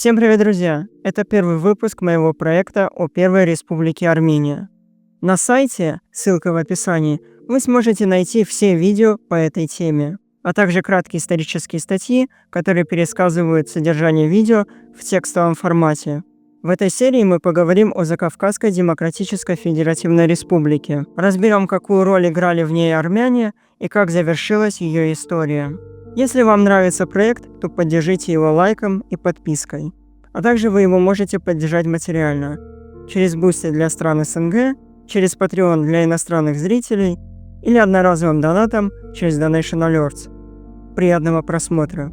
Всем привет, друзья! Это первый выпуск моего проекта о Первой Республике Армения. На сайте, ссылка в описании, вы сможете найти все видео по этой теме, а также краткие исторические статьи, которые пересказывают содержание видео в текстовом формате. В этой серии мы поговорим о Закавказской Демократической Федеративной Республике, разберем, какую роль играли в ней армяне и как завершилась ее история. Если вам нравится проект, то поддержите его лайком и подпиской. А также вы его можете поддержать материально через Boosty для стран СНГ, через Patreon для иностранных зрителей или одноразовым донатом через Donation Alerts. Приятного просмотра!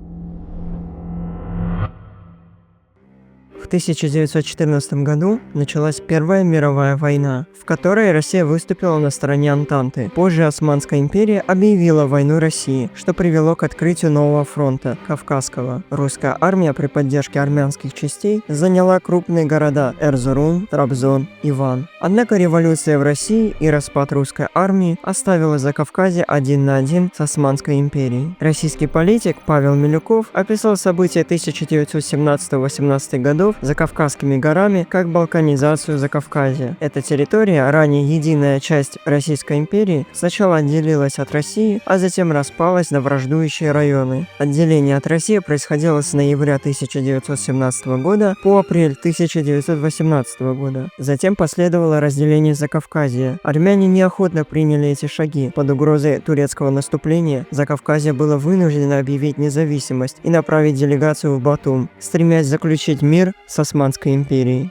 В 1914 году началась Первая мировая война, в которой Россия выступила на стороне Антанты. Позже Османская империя объявила войну России, что привело к открытию нового фронта – Кавказского. Русская армия при поддержке армянских частей заняла крупные города Эрзурум, Трабзон и Ван. Однако революция в России и распад русской армии оставила Закавказье 1 на 1 с Османской империей. Российский политик Павел Милюков описал события 1917-18 годов за Кавказскими горами как балканизацию Закавказья. Эта территория, ранее единая часть Российской империи, сначала отделилась от России, а затем распалась на враждующие районы. Отделение от России происходило с ноября 1917 года по апрель 1918 года. Затем последовало разделение Закавказья. Армяне неохотно приняли эти шаги. Под угрозой турецкого наступления Закавказье было вынуждено объявить независимость и направить делегацию в Батум, стремясь заключить мир с Османской империей.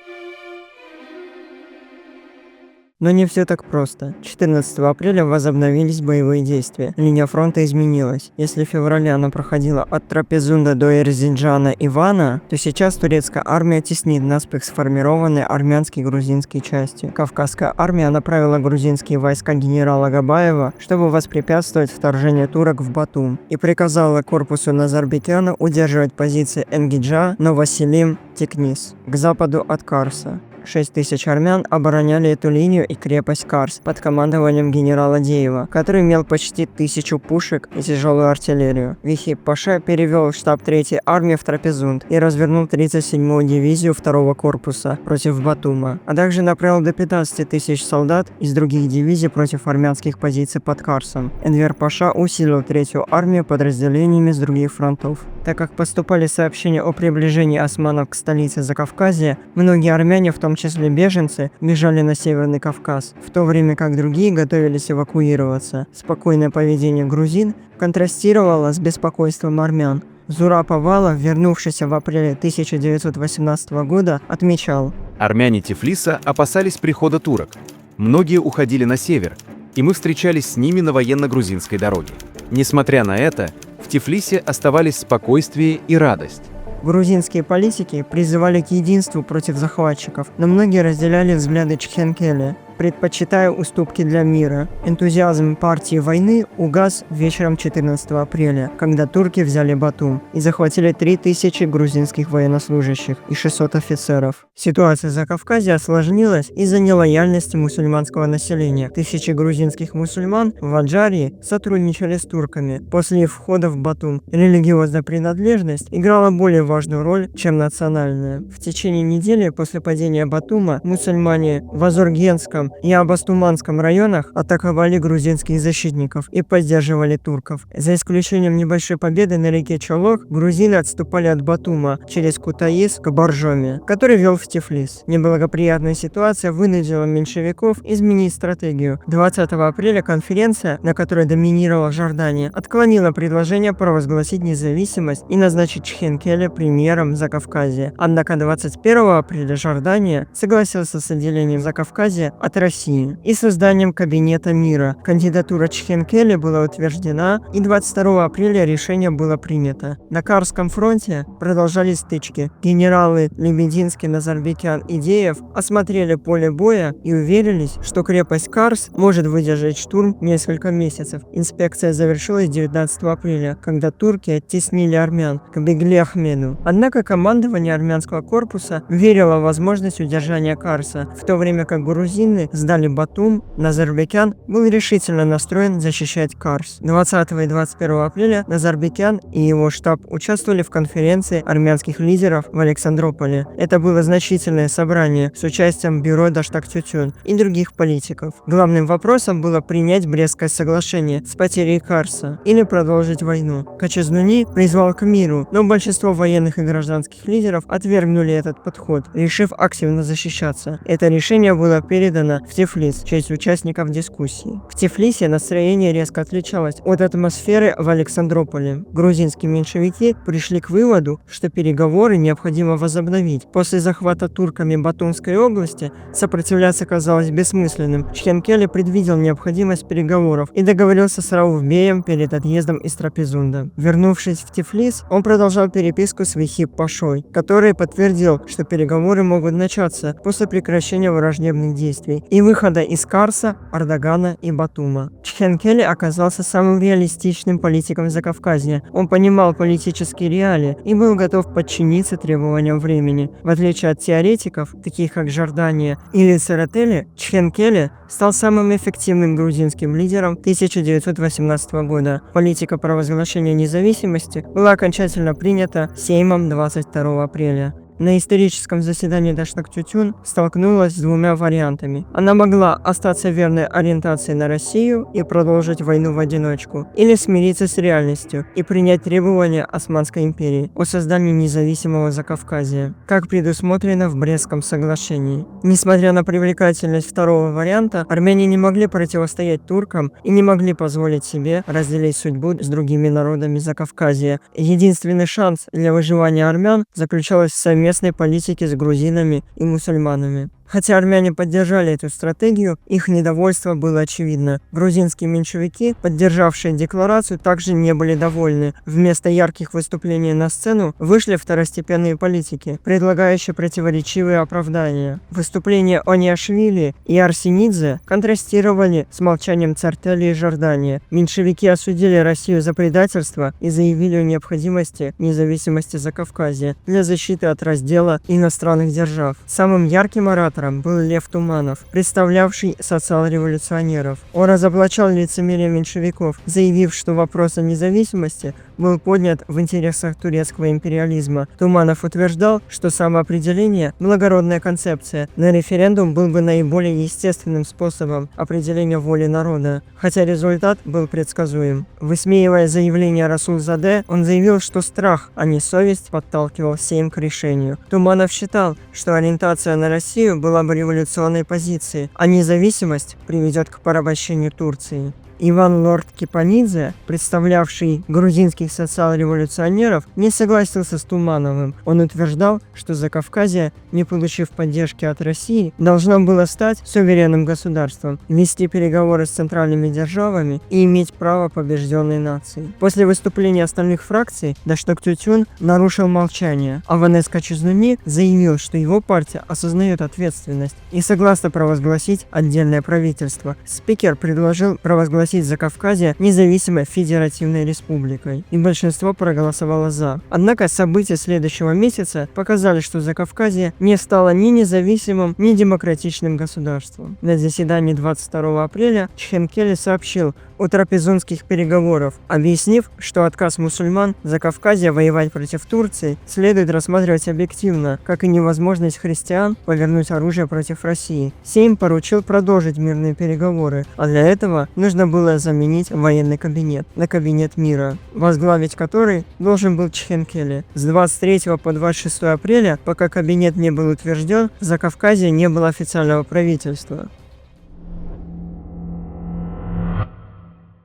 Но не все так просто. 14 апреля возобновились боевые действия. Линия фронта изменилась. Если в феврале она проходила от Трапезунда до Эрзинджана и Вана, то сейчас турецкая армия теснит наспех сформированные армянские и грузинские части. Кавказская армия направила грузинские войска генерала Габаева, чтобы воспрепятствовать вторжению турок в Батум, и приказала корпусу Назарбекяна удерживать позиции Энгиджа, Новоселим, Текнис к западу от Карса. 6 тысяч армян обороняли эту линию и крепость Карс под командованием генерала Деева, который имел почти 1000 пушек и тяжелую артиллерию. Вихиб Паша перевел штаб 3-й армии в Трапезунд и развернул 37-ю дивизию 2-го корпуса против Батума, а также направил до 15 тысяч солдат из других дивизий против армянских позиций под Карсом. Энвер Паша усилил 3-ю армию подразделениями с других фронтов. Так как поступали сообщения о приближении османов к столице Закавказья, многие армяне, в том числе беженцы, бежали на Северный Кавказ, в то время как другие готовились эвакуироваться. Спокойное поведение грузин контрастировало с беспокойством армян. Зураб Авалов, вернувшийся в апреле 1918 года, отмечал: «Армяне Тифлиса опасались прихода турок. Многие уходили на север, и мы встречались с ними на военно-грузинской дороге. Несмотря на это, в Тифлисе оставались спокойствие и радость». Грузинские политики призывали к единству против захватчиков, но многие разделяли взгляды Чхенкеля, предпочитая уступки для мира. Энтузиазм партии войны угас вечером 14 апреля, когда турки взяли Батум и захватили 3000 грузинских военнослужащих и 600 офицеров. Ситуация в Закавказье осложнилась из-за нелояльности мусульманского населения. Тысячи грузинских мусульман в Аджарии сотрудничали с турками. После их входа в Батум религиозная принадлежность играла более важную роль, чем национальная. В течение недели после падения Батума мусульмане в Азоргенском и Абастуманском районах атаковали грузинских защитников и поддерживали турков. За исключением небольшой победы на реке Чолок, грузины отступали от Батума через Кутаис к Боржоме, который вел в Тифлис. Неблагоприятная ситуация вынудила меньшевиков изменить стратегию. 20 апреля конференция, на которой доминировала Жордания, отклонила предложение провозгласить независимость и назначить Чхенкеля премьером Закавказья. Однако 21 апреля Жордания согласилась с отделением Закавказья от России и созданием Кабинета мира. Кандидатура Чхенкеля была утверждена, и 22 апреля решение было принято. На Карском фронте продолжались стычки. Генералы Лебединский, Назарбекян и Деев осмотрели поле боя и уверились, что крепость Карс может выдержать штурм несколько месяцев. Инспекция завершилась 19 апреля, когда турки оттеснили армян к Бегле-Ахмеду. Однако командование армянского корпуса верило в возможность удержания Карса, в то время как грузины сдали Батум, Назарбекян был решительно настроен защищать Карс. 20 и 21 апреля Назарбекян и его штаб участвовали в конференции армянских лидеров в Александрополе. Это было значительное собрание с участием бюро Даштак-Тютюн и других политиков. Главным вопросом было принять Брестское соглашение с потерей Карса или продолжить войну. Качазнуни призвал к миру, но большинство военных и гражданских лидеров отвергнули этот подход, решив активно защищаться. Это решение было передано в Тифлис в честь участников дискуссии. В Тифлисе настроение резко отличалось от атмосферы в Александрополе. Грузинские меньшевики пришли к выводу, что переговоры необходимо возобновить. После захвата турками Батумской области сопротивляться казалось бессмысленным. Чхенкеле предвидел необходимость переговоров и договорился с Рауфбеем перед отъездом из Трапезунда. Вернувшись в Тифлис, он продолжал переписку с Вихип Пашой, который подтвердил, что переговоры могут начаться после прекращения враждебных действий и выхода из Карса, Ардагана и Батума. Чхенкеле оказался самым реалистичным политиком Закавказья. Он понимал политические реалии и был готов подчиниться требованиям времени. В отличие от теоретиков, таких как Жордания или Церетели, Чхенкеле стал самым эффективным грузинским лидером 1918 года. Политика провозглашения независимости была окончательно принята Сеймом 22 апреля. На историческом заседании Даштак-Тютюн столкнулась с двумя вариантами. Она могла остаться верной ориентации на Россию и продолжить войну в одиночку, или смириться с реальностью и принять требования Османской империи о создании независимого Закавказья, как предусмотрено в Брестском соглашении. Несмотря на привлекательность второго варианта, армяне не могли противостоять туркам и не могли позволить себе разделить судьбу с другими народами Закавказья. Единственный шанс для выживания армян заключался в совместной политики с грузинами и мусульманами. Хотя армяне поддержали эту стратегию, их недовольство было очевидно. Грузинские меньшевики, поддержавшие декларацию, также не были довольны. Вместо ярких выступлений на сцену вышли второстепенные политики, предлагающие противоречивые оправдания. Выступления Ониашвили и Арсенидзе контрастировали с молчанием Цартели и Жордания. Меньшевики осудили Россию за предательство и заявили о необходимости независимости Закавказья для защиты от раздела иностранных держав. Самым ярким оратором был Лев Туманов, представлявший социал-революционеров. Он разоблачал лицемерие меньшевиков, заявив, что вопрос о независимости был поднят в интересах турецкого империализма. Туманов утверждал, что самоопределение – благородная концепция, но референдум был бы наиболее естественным способом определения воли народа, хотя результат был предсказуем. Высмеивая заявление Расулзаде, он заявил, что страх, а не совесть подталкивал Сейм к решению. Туманов считал, что ориентация на Россию была бы революционной позицией, а независимость приведет к порабощению Турции. Иван Лорд Кипанидзе, представлявший грузинских социал-революционеров, не согласился с Тумановым. Он утверждал, что Закавказье, не получив поддержки от России, должно было стать суверенным государством, вести переговоры с центральными державами и иметь право побежденной нации. После выступления остальных фракций Даштак-Тютюн нарушил молчание, а Ванес Качазнуни заявил, что его партия осознает ответственность и согласна провозгласить отдельное правительство. Спикер предложил провозгласить Закавказье независимой федеративной республикой, и большинство проголосовало за. Однако события следующего месяца показали, что Закавказье не стало ни независимым, ни демократичным государством. На заседании 22 апреля Чхенкеле сообщил о трапезунских переговорах, объяснив, что отказ мусульман Закавказья воевать против Турции следует рассматривать объективно, как и невозможность христиан повернуть оружие против России. Сейм поручил продолжить мирные переговоры, а для этого нужно было заменить военный кабинет на кабинет мира, возглавить который должен был Чхенкеле. С 23 по 26 апреля, пока кабинет не был утвержден, в Закавказье не было официального правительства.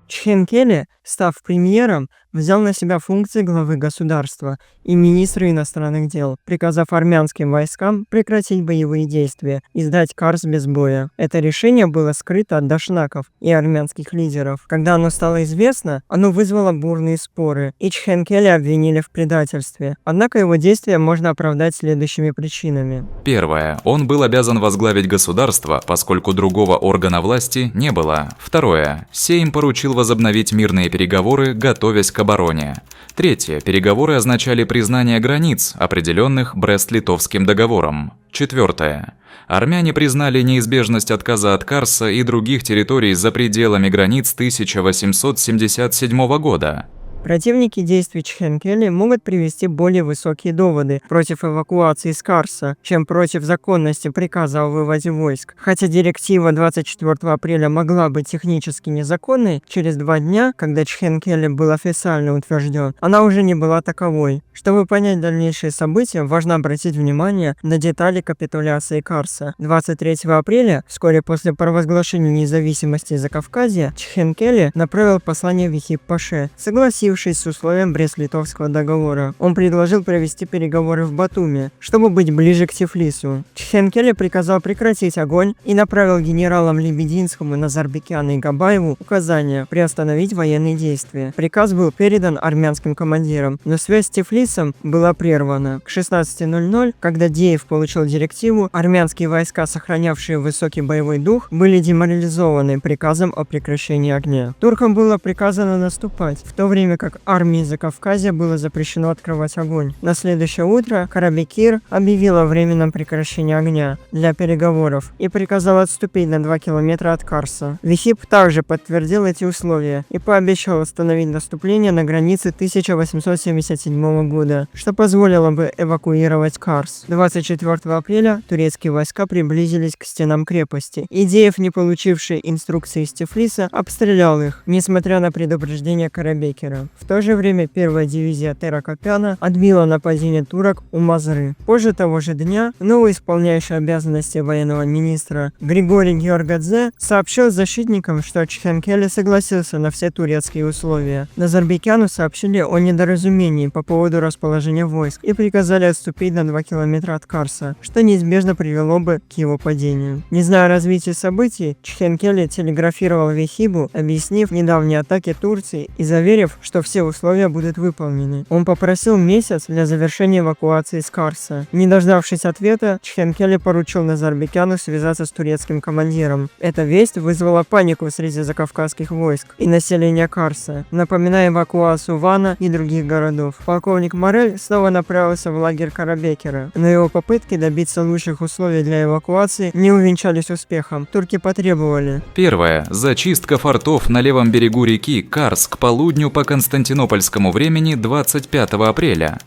Чхенкеле, став премьером, взял на себя функции главы государства и министра иностранных дел, приказав армянским войскам прекратить боевые действия и сдать Карс без боя. Это решение было скрыто от дашнаков и армянских лидеров. Когда оно стало известно, оно вызвало бурные споры, и Чхенкеле обвинили в предательстве. Однако его действия можно оправдать следующими причинами. Первое. Он был обязан возглавить государство, поскольку другого органа власти не было. Второе. Сейм поручил возобновить мирные переговоры, готовясь к обороне. Третье. Переговоры означали признание границ, определенных Брест-Литовским договором. Четвертое. Армяне признали неизбежность отказа от Карса и других территорий за пределами границ 1877 года. Противники действий Чхенкели могут привести более высокие доводы против эвакуации из Карса, чем против законности приказа о выводе войск. Хотя директива 24 апреля могла быть технически незаконной, через 2 дня, когда Чхенкели был официально утвержден, она уже не была таковой. Чтобы понять дальнейшие события, важно обратить внимание на детали капитуляции Карса. 23 апреля, вскоре после провозглашения независимости Закавказья, Чхенкели направил послание Вихип-Паше, согласившись с условием Брест-Литовского договора. Он предложил провести переговоры в Батуми, чтобы быть ближе к Тифлису. Чхенкели приказал прекратить огонь и направил генералам Лебединскому, Назарбекяну и Габаеву указание приостановить военные действия. Приказ был передан армянским командирам, но связь с Тифлисом была прервана. К 16:00, когда Деев получил директиву, армянские войска, сохранявшие высокий боевой дух, были деморализованы приказом о прекращении огня. Туркам было приказано наступать, в то время как армии Закавказья было запрещено открывать огонь. На следующее утро Карабекир объявил о временном прекращении огня для переговоров и приказал отступить на 2 километра от Карса. Вихип также подтвердил эти условия и пообещал остановить наступление на границе 1877 года, что позволило бы эвакуировать Карс. 24 апреля турецкие войска приблизились к стенам крепости, и Деев, не получивший инструкции из Тифлиса, обстрелял их, несмотря на предупреждение Карабекира. В то же время первая дивизия Тера Копяна отбила нападение турок у Мазры. Позже того же дня новый исполняющий обязанности военного министра Григорий Георгадзе сообщил защитникам, что Чхенкели согласился на все турецкие условия. Назарбекяну сообщили о недоразумении по поводу расположения войск и приказали отступить на 2 километра от Карса, что неизбежно привело бы к его падению. Не зная развития событий, Чхенкели телеграфировал Вихибу, объяснив недавние атаки Турции и заверив, что все условия будут выполнены. Он попросил месяц для завершения эвакуации из Карса. Не дождавшись ответа, Чхенкели поручил Назарбекяну связаться с турецким командиром. Эта весть вызвала панику среди закавказских войск и населения Карса, напоминая эвакуацию Вана и других городов. Полковник Морель снова направился в лагерь Карабекира, но его попытки добиться лучших условий для эвакуации не увенчались успехом. Турки потребовали: Первое. Зачистка фортов на левом берегу реки Карс к полудню по константинопольскому времени 25 апреля.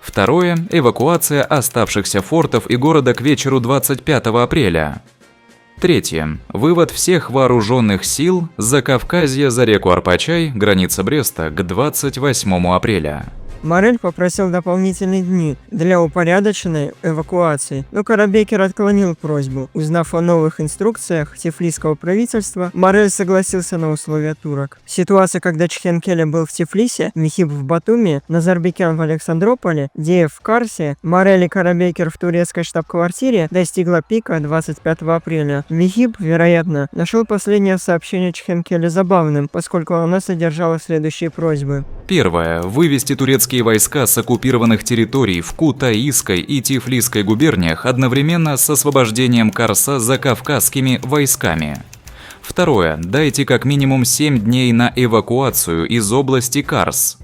Второе. Эвакуация оставшихся фортов и города к вечеру 25 апреля. Третье. Вывод всех вооруженных сил с Закавказья за реку Арпачай, граница Бреста, к 28 апреля. Морель попросил дополнительные дни для упорядоченной эвакуации, но Карабекир отклонил просьбу. Узнав о новых инструкциях тифлисского правительства, Морель согласился на условия турок. Ситуация, когда Чхенкели был в Тифлисе, Вихип в Батуми, Назарбекян в Александрополе, Деев в Карсе, Морель и Карабекир в турецкой штаб-квартире, достигла пика 25 апреля. Вихип, вероятно, нашел последнее сообщение Чхенкели забавным, поскольку оно содержало следующие просьбы. Первое. Вывести турецкие войска с оккупированных территорий в Кутаисской и Тифлисской губерниях одновременно с освобождением Карса закавказскими войсками. Второе. Дайте как минимум 7 дней на эвакуацию из области Карс.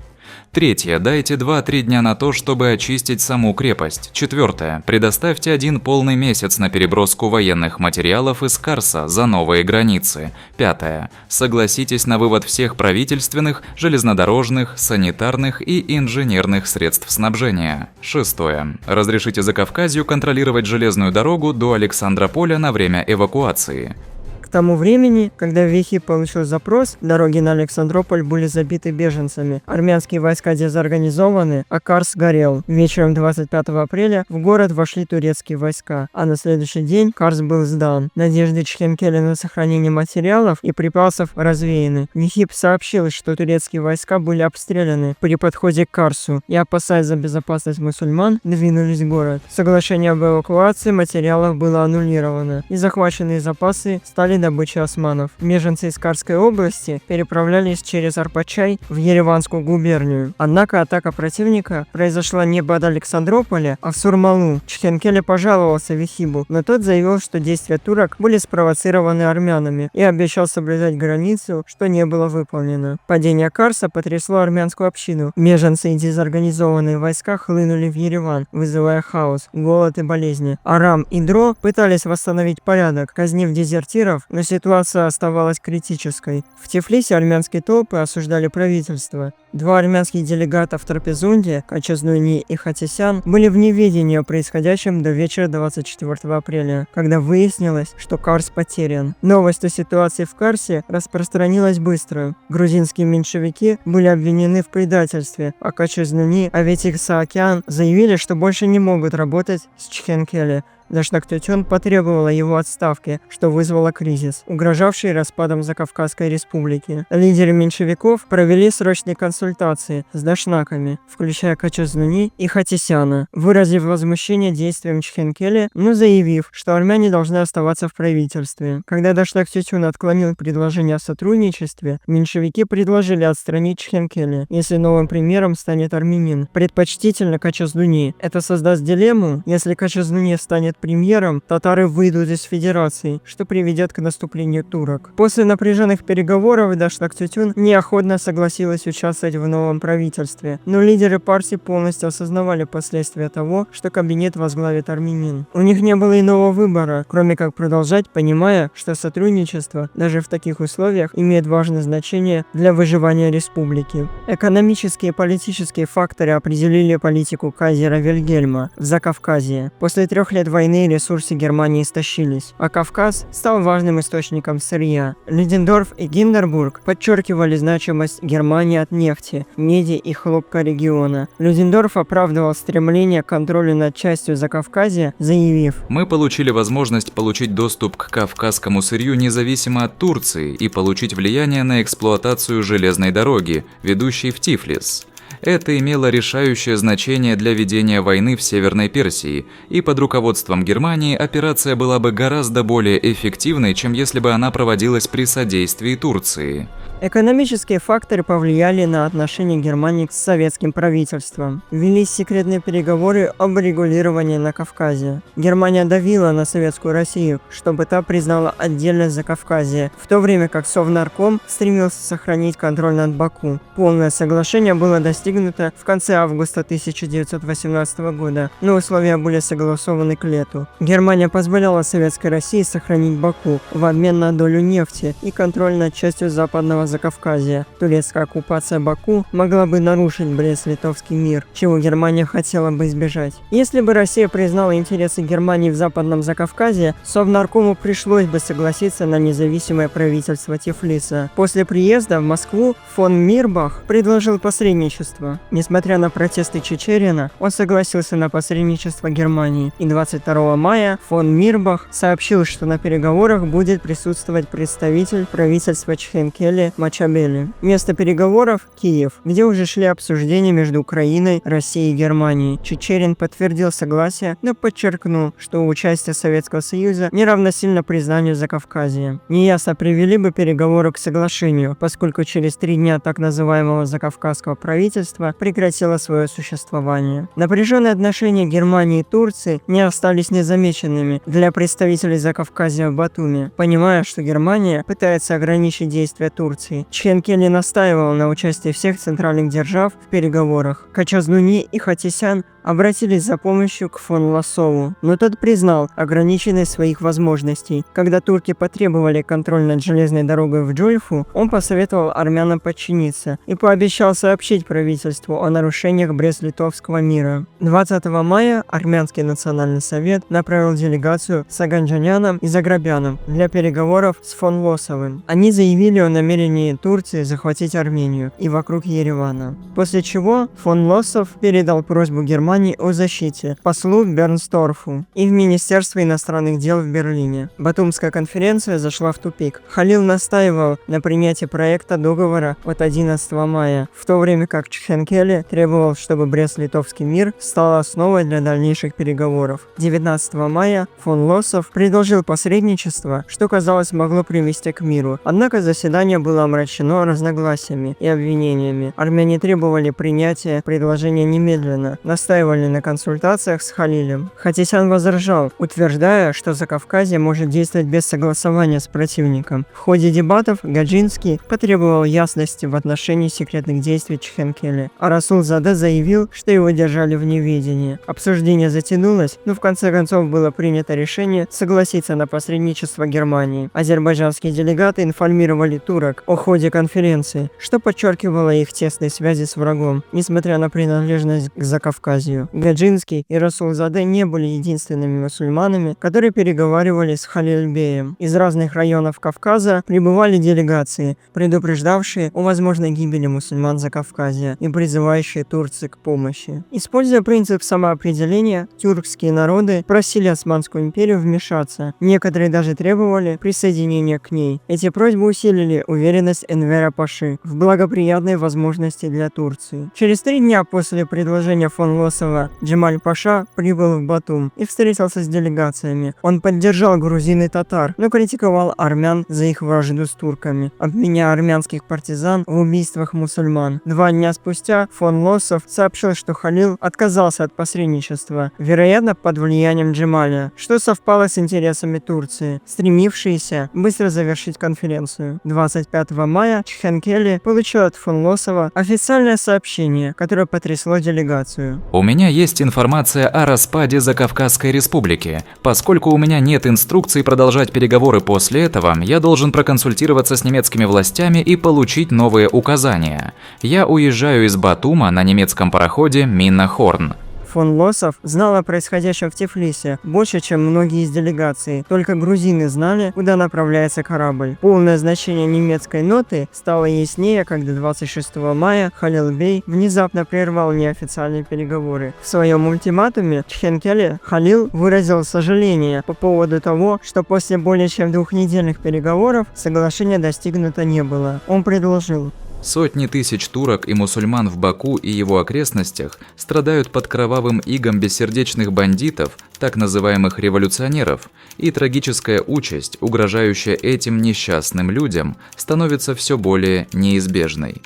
Третье. Дайте 2-3 дня на то, чтобы очистить саму крепость. Четвертое. Предоставьте 1 полный месяц на переброску военных материалов из Карса за новые границы. Пятое. Согласитесь на вывод всех правительственных, железнодорожных, санитарных и инженерных средств снабжения. Шестое. Разрешите Закавказью контролировать железную дорогу до Александрополя на время эвакуации. К тому времени, когда Вихип получил запрос, дороги на Александрополь были забиты беженцами. Армянские войска дезорганизованы, а Карс горел. Вечером 25 апреля в город вошли турецкие войска, а на следующий день Карс был сдан. Надежды Чхенкели на сохранение материалов и припасов развеяны. Вихип сообщил, что турецкие войска были обстреляны при подходе к Карсу и, опасаясь за безопасность мусульман, двинулись в город. Соглашение об эвакуации материалов было аннулировано, и захваченные запасы стали добычи османов. Беженцы из Карской области переправлялись через Арпачай в Ереванскую губернию. Однако атака противника произошла не под Александрополе, а в Сурмалу. Чхенкеле пожаловался Вихибу, но тот заявил, что действия турок были спровоцированы армянами и обещал соблюдать границу, что не было выполнено. Падение Карса потрясло армянскую общину. Беженцы и дезорганизованные войска хлынули в Ереван, вызывая хаос, голод и болезни. Арам и Дро пытались восстановить порядок, казнив дезертиров, но ситуация оставалась критической. В Тифлисе армянские толпы осуждали правительство. Два армянских делегата в Трапезунде, Качазнуни и Хатисян, были в неведении о происходящем до вечера 24 апреля, когда выяснилось, что Карс потерян. Новость о ситуации в Карсе распространилась быстро. Грузинские меньшевики были обвинены в предательстве, а Качазнуни, Аветик Саакян заявили, что больше не могут работать с Чхенкеле. Даштактютюн потребовала его отставки, что вызвало кризис, угрожавший распадом Закавказской республики. Лидеры меньшевиков провели срочные консультации с дашнаками, включая Качазнуни и Хатисяна, выразив возмущение действием Чхенкеле, но заявив, что армяне должны оставаться в правительстве. Когда Даштактютюн отклонил предложение о сотрудничестве, меньшевики предложили отстранить Чхенкеле, если новым премьером станет армянин, предпочтительно Качазнуни. Это создаст дилемму: если Качазнуни станет премьером, татары выйдут из федерации, что приведет к наступлению турок. После напряженных переговоров Даштактютюн неохотно согласилась участвовать в новом правительстве, но лидеры партии полностью осознавали последствия того, что кабинет возглавит армянин. У них не было иного выбора, кроме как продолжать, понимая, что сотрудничество даже в таких условиях имеет важное значение для выживания республики. Экономические и политические факторы определили политику кайзера Вильгельма в Закавказье. После 3 лет войны ресурсы Германии истощились, а Кавказ стал важным источником сырья. Людендорф и Гинденбург подчеркивали значимость Германии от нефти, меди и хлопка региона. Людендорф оправдывал стремление к контролю над частью Закавказья, заявив: «Мы получили возможность получить доступ к кавказскому сырью независимо от Турции и получить влияние на эксплуатацию железной дороги, ведущей в Тифлис. Это имело решающее значение для ведения войны в Северной Персии, и под руководством Германии операция была бы гораздо более эффективной, чем если бы она проводилась при содействии Турции». Экономические факторы повлияли на отношение Германии с советским правительством. Велись секретные переговоры об регулировании на Кавказе. Германия давила на советскую Россию, чтобы та признала отдельность Закавказья, в то время как Совнарком стремился сохранить контроль над Баку. Полное соглашение было достигнуто в конце августа 1918 года, но условия были согласованы к лету. Германия позволяла Советской России сохранить Баку в обмен на долю нефти и контроль над частью западного Закавказья. Турецкая оккупация Баку могла бы нарушить Брест-Литовский мир, чего Германия хотела бы избежать. Если бы Россия признала интересы Германии в Западном Закавказье, Совнаркому пришлось бы согласиться на независимое правительство Тифлиса. После приезда в Москву фон Мирбах предложил посредничество. Несмотря на протесты Чичерина, он согласился на посредничество Германии, и 22 мая фон Мирбах сообщил, что на переговорах будет присутствовать представитель правительства Чхенкеле Мачабели. Место переговоров – Киев, где уже шли обсуждения между Украиной, Россией и Германией. Чичерин подтвердил согласие, но подчеркнул, что участие Советского Союза не равносильно признанию Закавказья. Неясно, привели бы переговоры к соглашению, поскольку через 3 дня так называемого закавказского правительства прекратило свое существование. Напряженные отношения Германии и Турции не остались незамеченными для представителей Закавказья в Батуми. Понимая, что Германия пытается ограничить действия Турции, Чхенкеле настаивал на участии всех центральных держав в переговорах. Качазнуни и Хатисян обратились за помощью к фон Лассову, но тот признал ограниченность своих возможностей. Когда турки потребовали контроль над железной дорогой в Джульфу, он посоветовал армянам подчиниться и пообещал сообщить правительству о нарушениях Брест-Литовского мира. 20 мая Армянский национальный совет направил делегацию с Аганджаняном и Заграбяном для переговоров с фон Лоссовым. Они заявили о намерении Турции захватить Армению и вокруг Еревана. После чего фон Лоссов передал просьбу Германии Германии о защите послу Бернсторфу и в Министерство иностранных дел в Берлине. Батумская конференция зашла в тупик. Халил настаивал на принятии проекта договора от 11 мая, в то время как Чхенкеле требовал, чтобы Брест-Литовский мир стал основой для дальнейших переговоров. 19 мая фон Лоссов предложил посредничество, что, казалось, могло привести к миру. Однако заседание было омрачено разногласиями и обвинениями. Армяне требовали принятия предложения немедленно, настаивали на консультациях с Халилем. Хатисян возражал, утверждая, что Закавказье может действовать без согласования с противником. В ходе дебатов Гаджинский потребовал ясности в отношении секретных действий Чхенкеле, а Расул-Заде заявил, что его держали в неведении. Обсуждение затянулось, но в конце концов было принято решение согласиться на посредничество Германии. Азербайджанские делегаты информировали турок о ходе конференции, что подчеркивало их тесные связи с врагом, несмотря на принадлежность к Закавказью. Гаджинский и Расул-Заде не были единственными мусульманами, которые переговаривали с Халильбеем. Из разных районов Кавказа прибывали делегации, предупреждавшие о возможной гибели мусульман Закавказья и призывающие Турцию к помощи. Используя принцип самоопределения, тюркские народы просили Османскую империю вмешаться. Некоторые даже требовали присоединения к ней. Эти просьбы усилили уверенность Энвера Паши в благоприятной возможности для Турции. Через 3 дня после предложения фон Лоссова Джемаль Паша прибыл в Батум и встретился с делегациями. Он поддержал грузин и татар, но критиковал армян за их вражду с турками, обвиняя армянских партизан в убийствах мусульман. 2 дня спустя фон Лоссов сообщил, что Халил отказался от посредничества, вероятно, под влиянием Джемаля, что совпало с интересами Турции, стремившейся быстро завершить конференцию. 25 мая Чхенкеле получил от фон Лоссова официальное сообщение, которое потрясло делегацию. У меня есть информация о распаде Закавказской республики. Поскольку у меня нет инструкций продолжать переговоры после этого, я должен проконсультироваться с немецкими властями и получить новые указания. Я уезжаю из Батума на немецком пароходе Минна Хорн. Фон Лоссов знал о происходящем в Тифлисе больше, чем многие из делегаций. Только грузины знали, куда направляется корабль. Полное значение немецкой ноты стало яснее, когда 26 мая Халил Бей внезапно прервал неофициальные переговоры. В своем ультиматуме Чхенкеле Халил выразил сожаление по поводу того, что после более чем 2-недельных переговоров соглашения достигнуто не было. Он предложил: Сотни тысяч турок и мусульман в Баку и его окрестностях страдают под кровавым игом бессердечных бандитов, так называемых революционеров, и трагическая участь, угрожающая этим несчастным людям, становится все более неизбежной.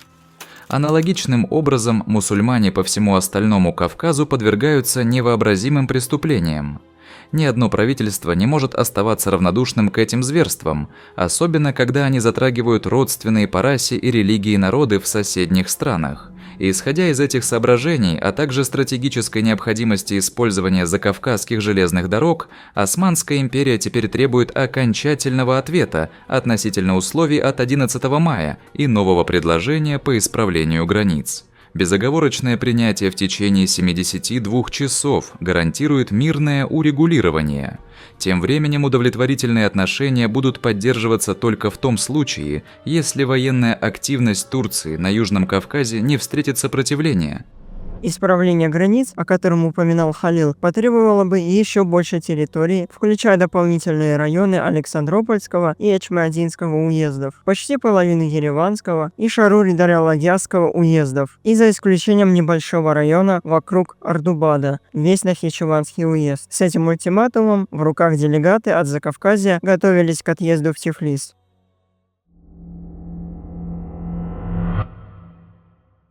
Аналогичным образом мусульмане по всему остальному Кавказу подвергаются невообразимым преступлениям. Ни одно правительство не может оставаться равнодушным к этим зверствам, особенно когда они затрагивают родственные по расе и религии народы в соседних странах. И исходя из этих соображений, а также стратегической необходимости использования закавказских железных дорог, Османская империя теперь требует окончательного ответа относительно условий от 11 мая и нового предложения по исправлению границ. Безоговорочное принятие в течение 72 часов гарантирует мирное урегулирование. Тем временем удовлетворительные отношения будут поддерживаться только в том случае, если военная активность Турции на Южном Кавказе не встретит сопротивления. Исправление границ, о котором упоминал Халил, потребовало бы еще больше территории, включая дополнительные районы Александропольского и Эчмиадинского уездов, почти половину Ереванского и Шарури-Дарья-Ладьяского уездов, и за исключением небольшого района вокруг Ардубада, весь Нахичеванский уезд. С этим ультиматумом в руках делегаты от Закавказья готовились к отъезду в Тифлис.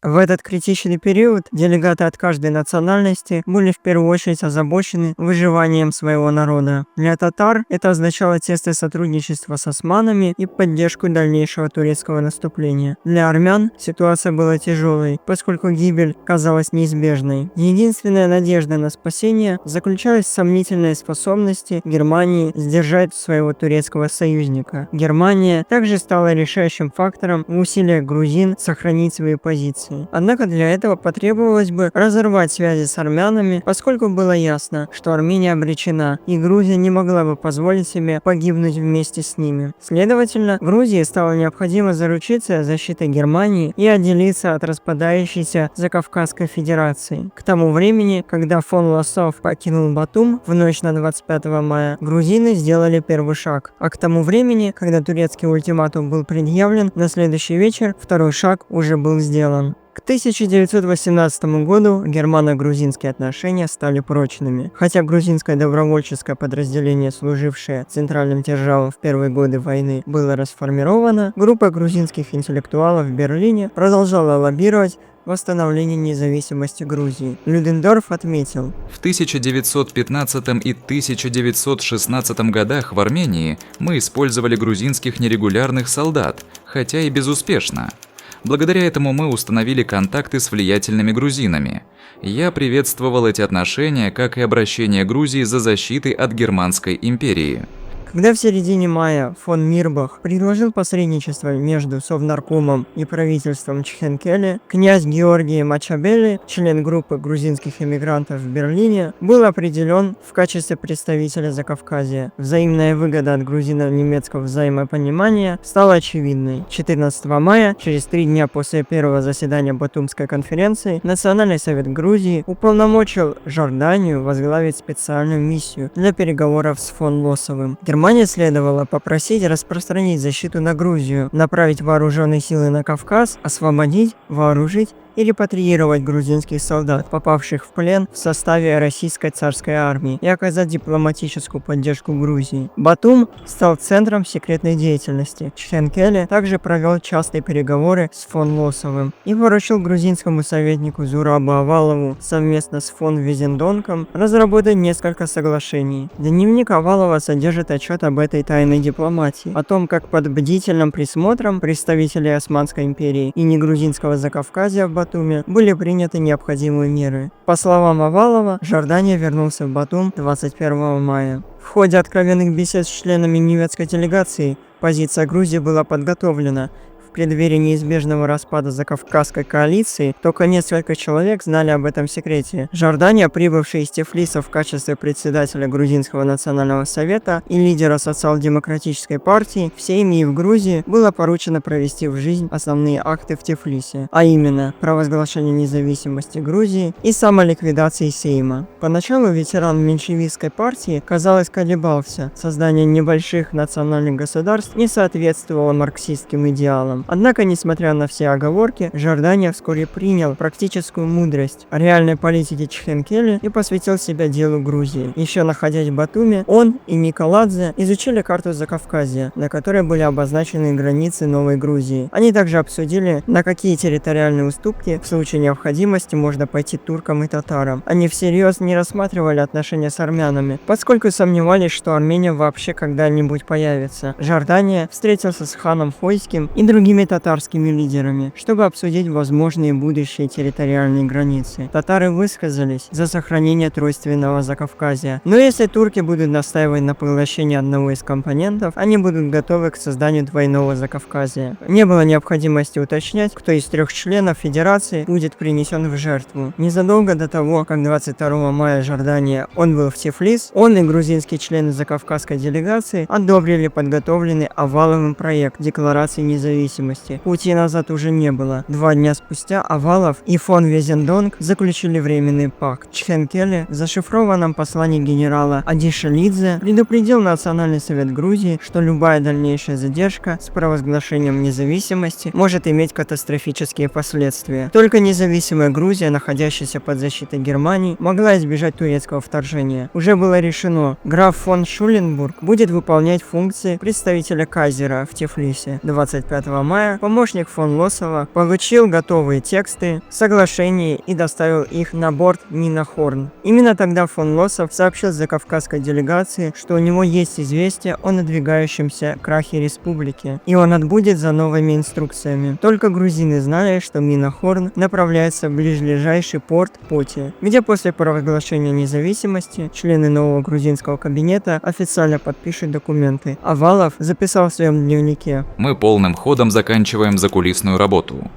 В этот критичный период делегаты от каждой национальности были в первую очередь озабочены выживанием своего народа. Для татар это означало тесное сотрудничество с османами и поддержку дальнейшего турецкого наступления. Для армян ситуация была тяжелой, поскольку гибель казалась неизбежной. Единственная надежда на спасение заключалась в сомнительной способности Германии сдержать своего турецкого союзника. Германия также стала решающим фактором в усилиях грузин сохранить свои позиции. Федерации. Однако для этого потребовалось бы разорвать связи с армянами, поскольку было ясно, что Армения обречена, и Грузия не могла бы позволить себе погибнуть вместе с ними. Следовательно, Грузии стало необходимо заручиться защитой Германии и отделиться от распадающейся Закавказской Федерации. К тому времени, когда фон Лосов покинул Батум в ночь на 25 мая, грузины сделали первый шаг, а к тому времени, когда турецкий ультиматум был предъявлен, на следующий вечер второй шаг уже был сделан. К 1918 году германо-грузинские отношения стали прочными. Хотя грузинское добровольческое подразделение, служившее центральным державам в первые годы войны, было расформировано, группа грузинских интеллектуалов в Берлине продолжала лоббировать восстановление независимости Грузии. Людендорф отметил: В 1915 и 1916 годах в Армении мы использовали грузинских нерегулярных солдат, хотя и безуспешно. Благодаря этому мы установили контакты с влиятельными грузинами. Я приветствовал эти отношения, как и обращение Грузии за защитой от Германской империи. Когда в середине мая фон Мирбах предложил посредничество между Совнаркомом и правительством Чхенкеля, князь Георгий Мачабели, член группы грузинских эмигрантов в Берлине, был определен в качестве представителя Закавказья. Взаимная выгода от грузино-немецкого взаимопонимания стала очевидной. 14 мая, через 3 дня после первого заседания Батумской конференции, Национальный совет Грузии уполномочил Жорданию возглавить специальную миссию для переговоров с фон Лосовым. Германии следовало попросить распространить защиту на Грузию, направить вооруженные силы на Кавказ, освободить, вооружить и репатриировать грузинских солдат, попавших в плен в составе российской царской армии, и оказать дипломатическую поддержку Грузии. Батум стал центром секретной деятельности. Чхенкеле также провел частые переговоры с фон Лосовым и поручил грузинскому советнику Зурабу Авалову совместно с фон Визендонком разработать несколько соглашений. Дневник Авалова содержит отчет об этой тайной дипломатии, о том, как под бдительным присмотром представителей Османской империи и негрузинского Закавказья в Батуме были приняты необходимые меры. По словам Авалова, Жордания вернулся в Батум 21 мая. В ходе откровенных бесед с членами немецкой делегации позиция Грузии была подготовлена. В преддверии неизбежного распада Закавказской коалиции только несколько человек знали об этом секрете. Жордания, прибывшая из Тифлиса в качестве председателя Грузинского национального совета и лидера социал-демократической партии, всеми и в Грузии было поручено провести в жизнь основные акты в Тифлисе, а именно провозглашение независимости Грузии и самоликвидации Сейма. Поначалу ветеран меньшевистской партии, казалось, колебался. Создание небольших национальных государств не соответствовало марксистским идеалам. Однако, несмотря на все оговорки, Жордания вскоре принял практическую мудрость реальной политики Чхенкеля и посвятил себя делу Грузии. Еще находясь в Батуме, он и Николадзе изучили карту Закавказья, на которой были обозначены границы Новой Грузии. Они также обсудили, на какие территориальные уступки в случае необходимости можно пойти туркам и татарам. Они всерьез не рассматривали отношения с армянами, поскольку сомневались, что Армения вообще когда-нибудь появится. Жордания встретился с ханом Хойским и другими татарскими лидерами, чтобы обсудить возможные будущие территориальные границы. Татары высказались за сохранение тройственного Закавказья, но если турки будут настаивать на поглощении одного из компонентов, они будут готовы к созданию двойного Закавказья. Не было необходимости уточнять, кто из 3 членов Федерации будет принесен в жертву. Незадолго до того, как 22 мая Жордания отбыл в Тифлис, он и грузинские члены Закавказской делегации одобрили подготовленный Аваловым проект Декларации независимости. Пути назад уже не было. 2 дня спустя Авалов и фон Визендонк заключили временный пакт. Чхенкеле в зашифрованном послании генерала Адишалидзе предупредил Национальный совет Грузии, что любая дальнейшая задержка с провозглашением независимости может иметь катастрофические последствия. Только независимая Грузия, находящаяся под защитой Германии, могла избежать турецкого вторжения. Уже было решено, граф фон Шуленбург будет выполнять функции представителя кайзера в Тифлисе. 25 мая помощник фон Лосова получил готовые тексты соглашений и доставил их на борт Нина Хорн. Именно тогда фон Лосов сообщил закавказской делегации, что у него есть известие о надвигающемся крахе республики, и он отбудет за новыми инструкциями. Только грузины знали, что Нина Хорн направляется в ближайший порт Поти, где после провозглашения независимости члены нового грузинского кабинета официально подпишут документы. Авалов записал в своем дневнике: Мы полным ходом заканчиваем закулисную работу.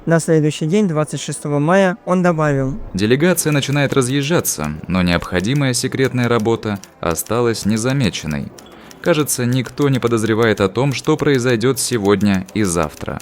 На следующий день, 26 мая, он добавил: Делегация начинает разъезжаться, но необходимая секретная работа осталась незамеченной. Кажется, никто не подозревает о том, что произойдет сегодня и завтра.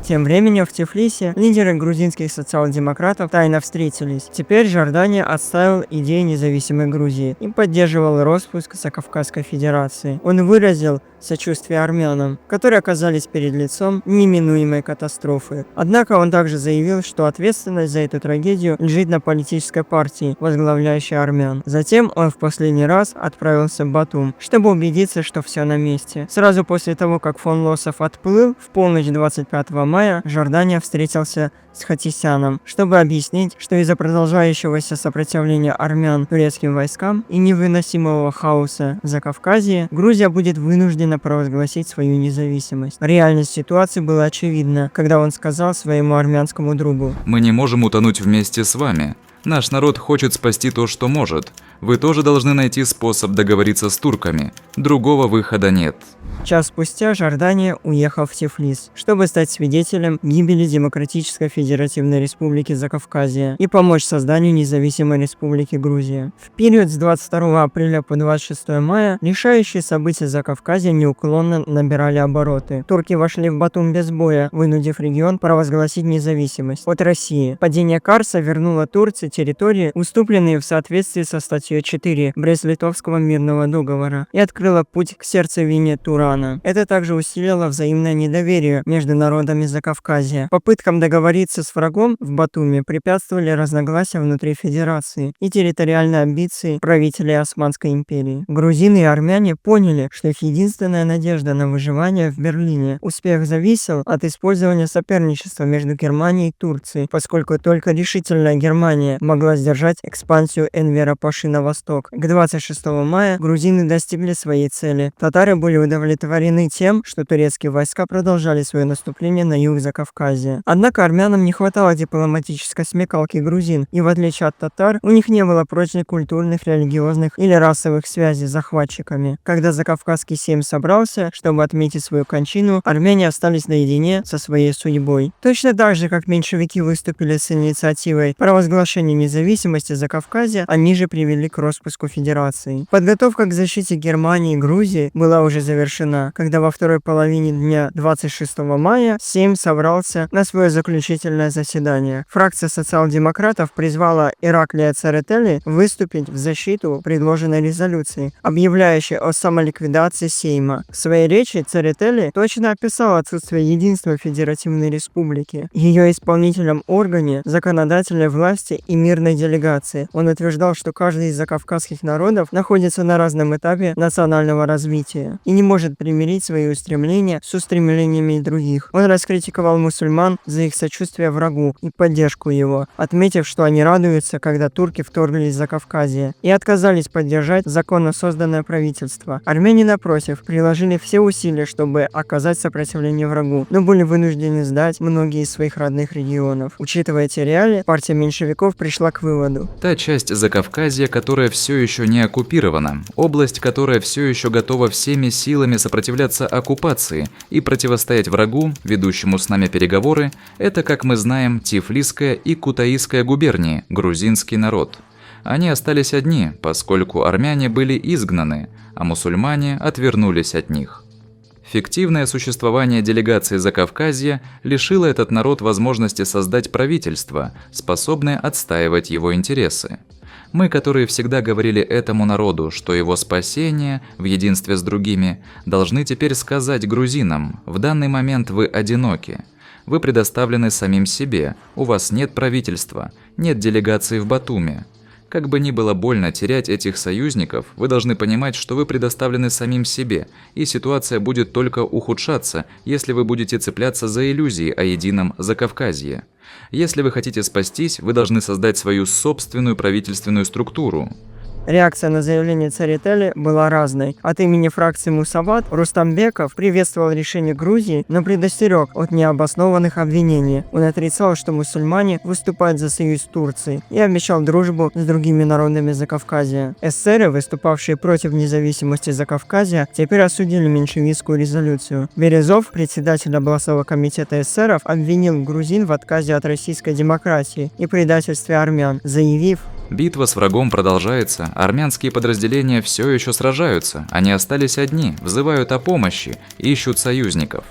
Тем временем в Тифлисе лидеры грузинских социал-демократов тайно встретились. Теперь Жордания отстаивал идеи независимой Грузии и поддерживал распуск Закавказской Федерации. Он выразил сочувствие армянам, которые оказались перед лицом неминуемой катастрофы. Однако он также заявил, что ответственность за эту трагедию лежит на политической партии, возглавляющей армян. Затем он в последний раз отправился в Батум, чтобы убедиться, что все на месте. Сразу после того, как фон Лосов отплыл, в полночь 25 мая Жордания встретился с Хатисяном, чтобы объяснить, что из-за продолжающегося сопротивления армян турецким войскам и невыносимого хаоса в Закавказье, Грузия будет вынуждена провозгласить свою независимость. Реальность ситуации была очевидна, когда он сказал своему армянскому другу: Мы не можем утонуть вместе с вами. Наш народ хочет спасти то, что может. Вы тоже должны найти способ договориться с турками. Другого выхода нет. Час спустя Жордания уехал в Тифлис, чтобы стать свидетелем гибели Демократической Федеративной Республики Закавказье и помочь созданию независимой Республики Грузия. В период с 22 апреля по 26 мая решающие события Закавказья неуклонно набирали обороты. Турки вошли в Батум без боя, вынудив регион провозгласить независимость от России. Падение Карса вернуло Турции территории, уступленные в соответствии со статьей 4 Брест-Литовского мирного договора, и открыло путь к сердцевине Турана. Это также усилило взаимное недоверие между народами Закавказья. Попыткам договориться с врагом в Батуми препятствовали разногласия внутри Федерации и территориальные амбиции правителей Османской империи. Грузины и армяне поняли, что их единственная надежда на выживание в Берлине. Успех зависел от использования соперничества между Германией и Турцией, поскольку только решительная Германия могла сдержать экспансию Энвера Паши на восток. К 26 мая грузины достигли своей цели. Татары были удовлетворены тем, что турецкие войска продолжали свое наступление на юг Закавказья. Однако армянам не хватало дипломатической смекалки грузин, и в отличие от татар, у них не было прочных культурных, религиозных или расовых связей с захватчиками. Когда Закавказский сейм собрался, чтобы отметить свою кончину, армяне остались наедине со своей судьбой. Точно так же, как меньшевики выступили с инициативой провозглашения независимости Закавказья, они же привели к распуску Федерации. Подготовка к защите Германии и Грузии была уже завершена, когда во второй половине дня 26 мая Сейм собрался на свое заключительное заседание. Фракция социал-демократов призвала Ираклия Церетели выступить в защиту предложенной резолюции, объявляющей о самоликвидации Сейма. В своей речи Церетели точно описал отсутствие единства Федеративной Республики, ее исполнительном органе, законодательной власти и мирной делегации. Он утверждал, что каждый из закавказских народов находится на разном этапе национального развития и не может примирить свои устремления с устремлениями других. Он раскритиковал мусульман за их сочувствие врагу и поддержку его, отметив, что они радуются, когда турки вторглись в Закавказье, и отказались поддержать законно созданное правительство. Армяне, напротив, приложили все усилия, чтобы оказать сопротивление врагу, но были вынуждены сдать многие из своих родных регионов. Учитывая эти реалии, партия меньшевиков пришла к выводу: Та часть Закавказья, которая все еще не оккупирована, область, которая все еще готова всеми силами сопротивляться оккупации и противостоять врагу, ведущему с нами переговоры, это, как мы знаем, Тифлисская и Кутаисская губернии, грузинский народ. Они остались одни, поскольку армяне были изгнаны, а мусульмане отвернулись от них. Фиктивное существование делегации Закавказья лишило этот народ возможности создать правительство, способное отстаивать его интересы. Мы, которые всегда говорили этому народу, что его спасение в единстве с другими, должны теперь сказать грузинам: в данный момент вы одиноки. Вы предоставлены самим себе, у вас нет правительства, нет делегации в Батуми. Как бы ни было больно терять этих союзников, вы должны понимать, что вы предоставлены самим себе, и ситуация будет только ухудшаться, если вы будете цепляться за иллюзии о едином Закавказье. Если вы хотите спастись, вы должны создать свою собственную правительственную структуру. Реакция на заявление Церетели была разной. От имени фракции Мусават Рустамбеков приветствовал решение Грузии, но предостерег от необоснованных обвинений. Он отрицал, что мусульмане выступают за союз с Турцией, и обещал дружбу с другими народами Закавказья. Эсеры, выступавшие против независимости Закавказья, теперь осудили меньшевистскую резолюцию. Березов, председатель областного комитета эсеров, обвинил грузин в отказе от российской демократии и предательстве армян, заявив: Битва с врагом продолжается, армянские подразделения все еще сражаются, они остались одни, взывают о помощи, ищут союзников.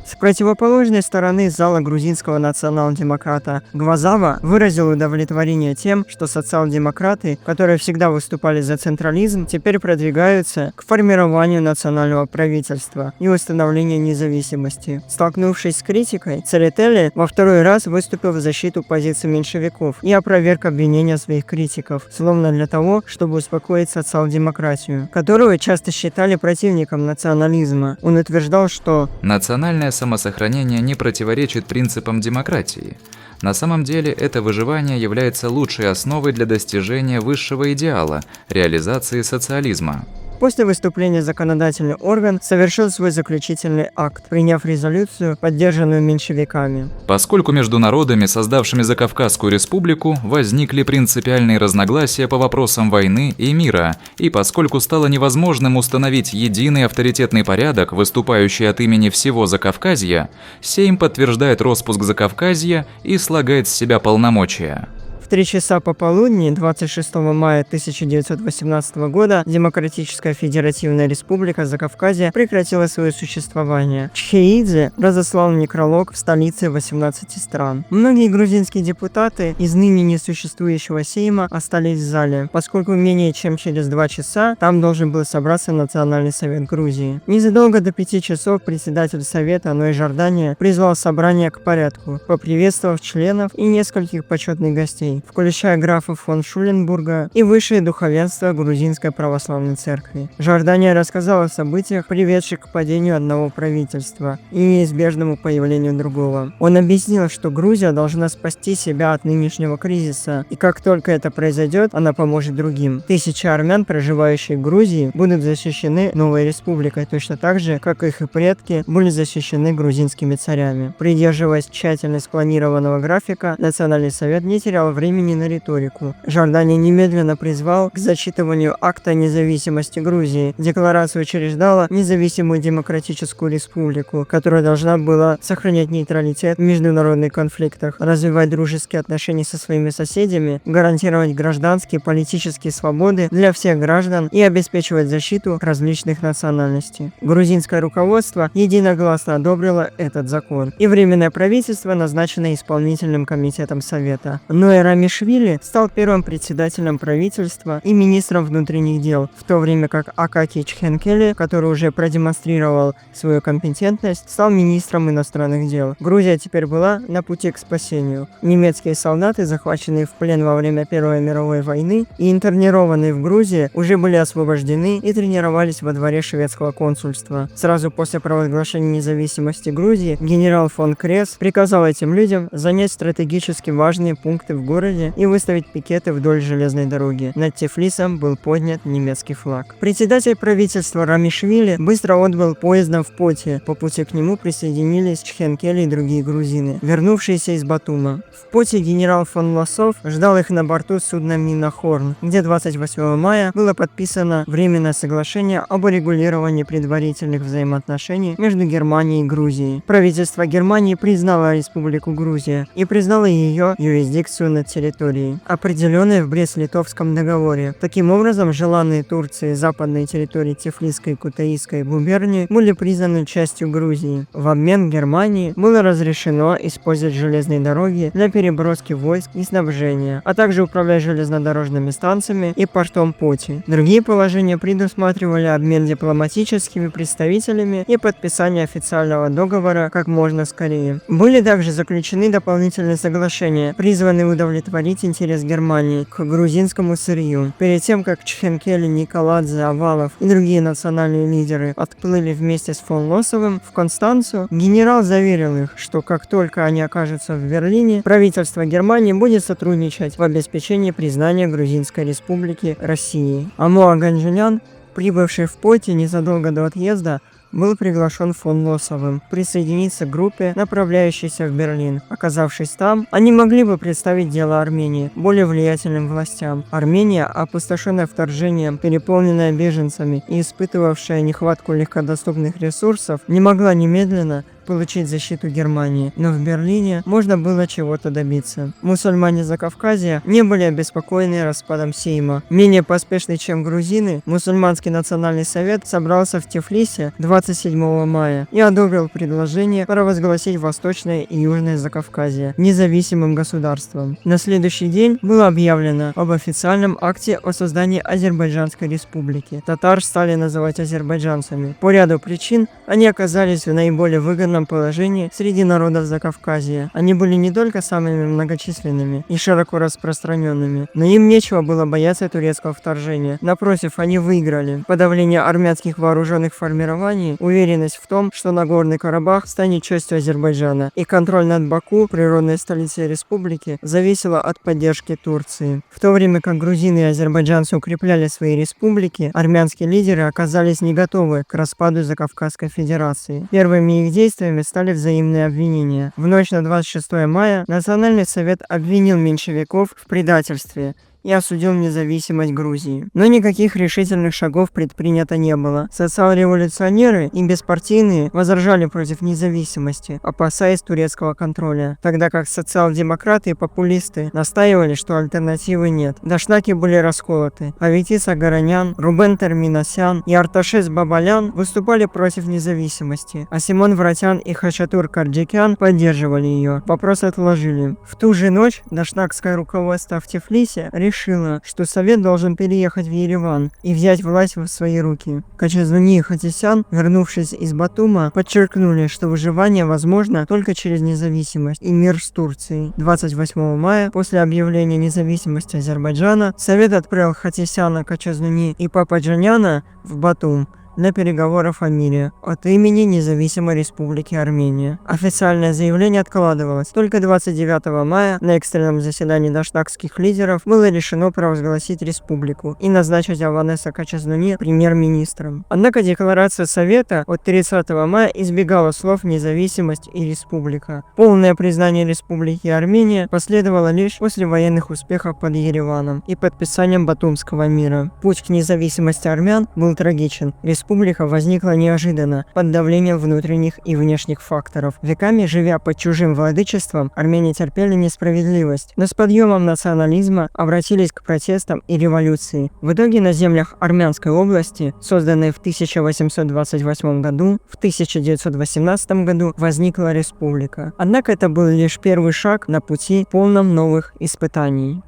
С противоположной стороны зала грузинского национал-демократа Гвазава выразил удовлетворение тем, что социал-демократы, которые всегда выступали за централизм, теперь продвигаются к формированию национального правительства и установлению независимости. Столкнувшись с критикой, Церетели во второй раз выступил в защиту позиций меньшевиков и опроверг обвинения своих критиков, словно для того, чтобы успокоить социал-демократию, которую часто считали противником национализма. Он утверждал, что национальное самосохранение не противоречит принципам демократии. На самом деле, это выживание является лучшей основой для достижения высшего идеала – реализации социализма. После выступления законодательный орган совершил свой заключительный акт, приняв резолюцию, поддержанную меньшевиками. Поскольку между народами, создавшими Закавказскую республику, возникли принципиальные разногласия по вопросам войны и мира, и поскольку стало невозможным установить единый авторитетный порядок, выступающий от имени всего Закавказья, Сейм подтверждает распуск Закавказья и слагает с себя полномочия. В 3 часа пополудни 26 мая 1918 года Демократическая Федеративная Республика Закавказья прекратила свое существование. Чхеидзе разослал некролог в столице 18 стран. Многие грузинские депутаты из ныне несуществующего Сейма остались в зале, поскольку менее чем через 2 часа там должен был собраться Национальный совет Грузии. Незадолго до 5 часов председатель совета Ной Жордания призвал собрание к порядку, поприветствовав членов и нескольких почетных гостей, включая графа фон Шуленбурга и высшее духовенство Грузинской Православной Церкви. Жордания рассказала о событиях, приведших к падению одного правительства и неизбежному появлению другого. Он объяснил, что Грузия должна спасти себя от нынешнего кризиса, и как только это произойдет, она поможет другим. Тысячи армян, проживающих в Грузии, будут защищены новой республикой, точно так же, как их и предки были защищены грузинскими царями. Придерживаясь тщательно спланированного графика, Национальный совет не терял времени на риторику. Жордания немедленно призвал к зачитыванию акта независимости Грузии. Декларация учреждала независимую демократическую республику, которая должна была сохранять нейтралитет в международных конфликтах, развивать дружеские отношения со своими соседями, гарантировать гражданские и политические свободы для всех граждан и обеспечивать защиту различных национальностей. Грузинское руководство единогласно одобрило этот закон, и Временное правительство назначено исполнительным комитетом Совета. Но Рамишвили стал первым председателем правительства и министром внутренних дел, в то время как Акакий Чхенкеле, который уже продемонстрировал свою компетентность, стал министром иностранных дел. Грузия теперь была на пути к спасению. Немецкие солдаты, захваченные в плен во время Первой мировой войны и интернированные в Грузии, уже были освобождены и тренировались во дворе шведского консульства. Сразу после провозглашения независимости Грузии генерал фон Кресс приказал этим людям занять стратегически важные пункты в городе и выставить пикеты вдоль железной дороги. Над Тифлисом был поднят немецкий флаг. Председатель правительства Рамишвили быстро отбыл поездом в Поте. По пути к нему присоединились Чхенкеле и другие грузины, вернувшиеся из Батума. В Поте генерал фон Лосов ждал их на борту судна Минахорн, где 28 мая было подписано Временное соглашение об урегулировании предварительных взаимоотношений между Германией и Грузией. Правительство Германии признало Республику Грузия и признало ее юрисдикцию над территорией, определенной в Брест-Литовском договоре. Таким образом, желанные Турцией западные территории Тифлисской и Кутаисской губернии были признаны частью Грузии. В обмен Германии было разрешено использовать железные дороги для переброски войск и снабжения, а также управлять железнодорожными станциями и портом Поти. Другие положения предусматривали обмен дипломатическими представителями и подписание официального договора как можно скорее. Были также заключены дополнительные соглашения, призванные удовлетворить удовлетворить интерес Германии к грузинскому сырью. Перед тем, как Чхенкеле, Николадзе, Авалов и другие национальные лидеры отплыли вместе с фон Лоссовым в Констанцу, генерал заверил их, что как только они окажутся в Берлине, правительство Германии будет сотрудничать в обеспечении признания Грузинской республики Россией. Амоа Ганжелян, прибывший в Поти незадолго до отъезда, был приглашен фон Лоссовым присоединиться к группе, направляющейся в Берлин. Оказавшись там, они могли бы представить дело Армении более влиятельным властям. Армения, опустошенная вторжением, переполненная беженцами и испытывавшая нехватку легкодоступных ресурсов, не могла немедленно получить защиту Германии, но в Берлине можно было чего-то добиться. Мусульмане Закавказья не были обеспокоены распадом Сейма. Менее поспешный, чем грузины, Мусульманский национальный совет собрался в Тифлисе 27 мая и одобрил предложение провозгласить Восточное и Южное Закавказье независимым государством. На следующий день было объявлено об официальном акте о создании Азербайджанской республики. Татар стали называть азербайджанцами. По ряду причин они оказались в наиболее выгодном положении среди народов Закавказья. Они были не только самыми многочисленными и широко распространенными, но им нечего было бояться турецкого вторжения. Напротив, они выиграли. Подавление армянских вооруженных формирований, уверенность в том, что Нагорный Карабах станет частью Азербайджана, и контроль над Баку, природной столицей республики, зависело от поддержки Турции. В то время как грузины и азербайджанцы укрепляли свои республики, армянские лидеры оказались не готовы к распаду Закавказской Федерации. Первыми их действиями стали взаимные обвинения. В ночь на 26 мая Национальный совет обвинил меньшевиков в предательстве и осудил независимость Грузии. Но никаких решительных шагов предпринято не было. Социал-революционеры и беспартийные возражали против независимости, опасаясь турецкого контроля, тогда как социал-демократы и популисты настаивали, что альтернативы нет. Дашнаки были расколоты. Аветис Агаранян, Рубен Терминасян и Арташес Бабалян выступали против независимости, а Симон Вратян и Хачатур Карджикян поддерживали ее. Вопрос отложили. В ту же ночь дашнакское руководство в Тифлисе решило, что Совет должен переехать в Ереван и взять власть в свои руки. Качазуни и Хатисян, вернувшись из Батума, подчеркнули, что выживание возможно только через независимость и мир с Турцией. 28 мая, после объявления независимости Азербайджана, Совет отправил Хатисяна, Качазуни и Пападжаняна в Батум для переговоров о мире от имени Независимой Республики Армения. Официальное заявление откладывалось. Только 29 мая на экстренном заседании дашнакских лидеров было решено провозгласить республику и назначить Аванеса Качазуни премьер-министром. Однако декларация Совета от 30 мая избегала слов «независимость» и «республика». Полное признание Республики Армения последовало лишь после военных успехов под Ереваном и подписанием Батумского мира. Путь к независимости армян был трагичен. Республика возникла неожиданно, под давлением внутренних и внешних факторов. Веками живя под чужим владычеством, армяне терпели несправедливость, но с подъемом национализма обратились к протестам и революции. В итоге на землях Армянской области, созданной в 1828 году, в 1918 году возникла республика. Однако это был лишь первый шаг на пути полном новых испытаний.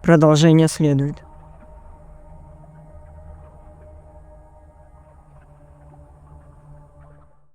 Продолжение следует.